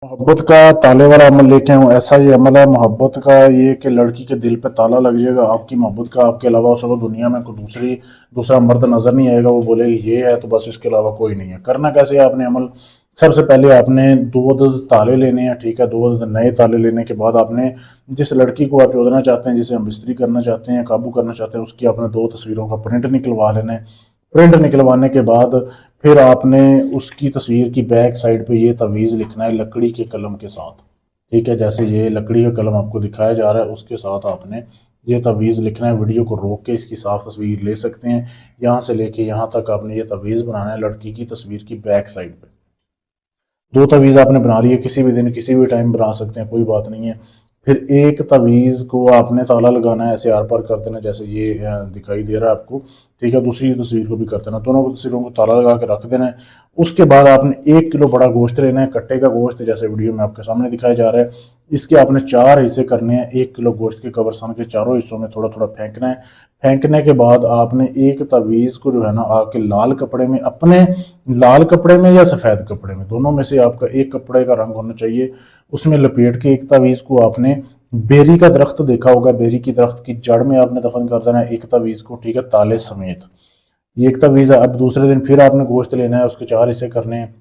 मोहब्बत का ताले वाला अमल लेके आऊँ। ऐसा ये अमल है मोहब्बत का, ये कि लड़की के दिल पे ताला लग जाएगा आपकी मोहब्बत का। आपके अलावा उसको दुनिया में कोई दूसरा मर्द नजर नहीं आएगा। वो बोलेगी ये है तो बस, इसके अलावा कोई नहीं है। करना कैसे है आपने अमल? सबसे पहले आपने दो ताले लेने हैं, ठीक है। दो नए ताले लेने के बाद आपने जिस लड़की को आप चोदना चाहते हैं, जिसे हम बिस्तरी करना चाहते हैं, काबू करना चाहते हैं, उसकी आपने दो तस्वीरों का प्रिंट निकलवा लेना है। प्रिंट निकलवाने के बाद फिर आपने उसकी तस्वीर की बैक साइड पे ये तवीज़ लिखना है लकड़ी के कलम के साथ, ठीक है। जैसे ये लकड़ी का कलम आपको दिखाया जा रहा है, उसके साथ आपने ये तवीज़ लिखना है। वीडियो को रोक के इसकी साफ तस्वीर ले सकते हैं। यहाँ से लेके यहाँ तक आपने ये तवीज़ बनाना है लड़की की तस्वीर की बैक साइड पे। दो तवीज़ आपने बना ली है, किसी भी दिन किसी भी टाइम बना सकते हैं, कोई बात नहीं है। फिर एक तवीज़ को आपने ताला लगाना है, ऐसे आर पार कर देना जैसे ये दिखाई दे रहा है आपको, ठीक है। दूसरी तस्वीर को भी कर देना, दोनों तस्वीरों को ताला लगा के रख देना है। उसके बाद आपने 1 किलो बड़ा गोश्त लेना है, कट्टे का गोश्त, जैसे वीडियो में आपके सामने दिखाया जा रहा है। इसके आपने 4 हिस्से करने हैं। 1 किलो गोश्त के कब्रिस्तान के चारों हिस्सों में थोड़ा थोड़ा फेंकना है। फेंकने के बाद आपने एक तवीज़ को जो है ना आके लाल कपड़े में, अपने लाल कपड़े में या सफ़ेद कपड़े में, दोनों में से आपका एक कपड़े का रंग होना चाहिए, उसमें लपेट के एक तवीज़ को आपने बेरी का दरख्त देखा होगा, बेरी की दरख्त की जड़ में आपने दफन कर देना है एक तवीज़ को, ठीक है, ताले समेत। ये एक तवीज़ है। अब दूसरे दिन फिर आपने गोश्त लेना है, उसके 4 हिस्से करने हैं,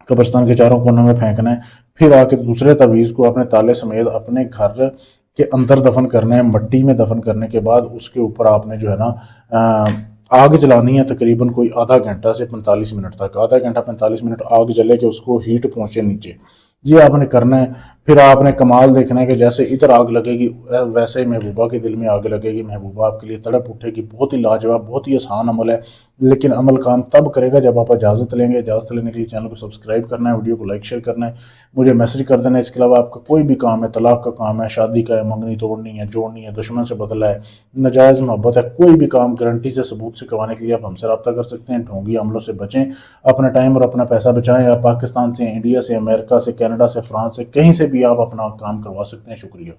कब्रिस्तान के चारों कोनों में फेंकना है। फिर आके दूसरे तवीज़ को अपने ताले समेत अपने घर के अंदर दफन करना है। मट्टी में दफन करने के बाद उसके ऊपर आपने जो है ना आग जलानी है, तकरीबन कोई आधा घंटा से 45 मिनट तक। आधा घंटा 45 मिनट आग जले के उसको हीट पहुंचे नीचे, ये आपने करना है। फिर आपने कमाल देखना है कि जैसे इधर आग लगेगी वैसे ही महबूबा के दिल में आग लगेगी। महबूबा आपके लिए तड़प उठेगी। बहुत ही लाजवाब, बहुत ही आसान अमल है, लेकिन अमल काम तब करेगा जब आप इजाज़त लेंगे। इजाज़त लेने के लिए चैनल को सब्सक्राइब करना है, वीडियो को लाइक शेयर करना है, मुझे मैसेज कर देना है। इसके अलावा आपका कोई भी काम है, तलाक का काम है, शादी का है, मंगनी तोड़नी है, जोड़नी है, दुश्मन से बदला है, नाजायज़ मोहब्बत है, कोई भी काम गारंटी से सबूत से करवाने के लिए आप हमसे रब्ता कर सकते हैं। ढोंगी अमलों से बचें, अपना टाइम और अपना पैसा बचाएं। आप पाकिस्तान से, इंडिया से, अमेरिका से, कनाडा से, फ्रांस से, कहीं से भी आप अपना काम करवा सकते हैं। शुक्रिया।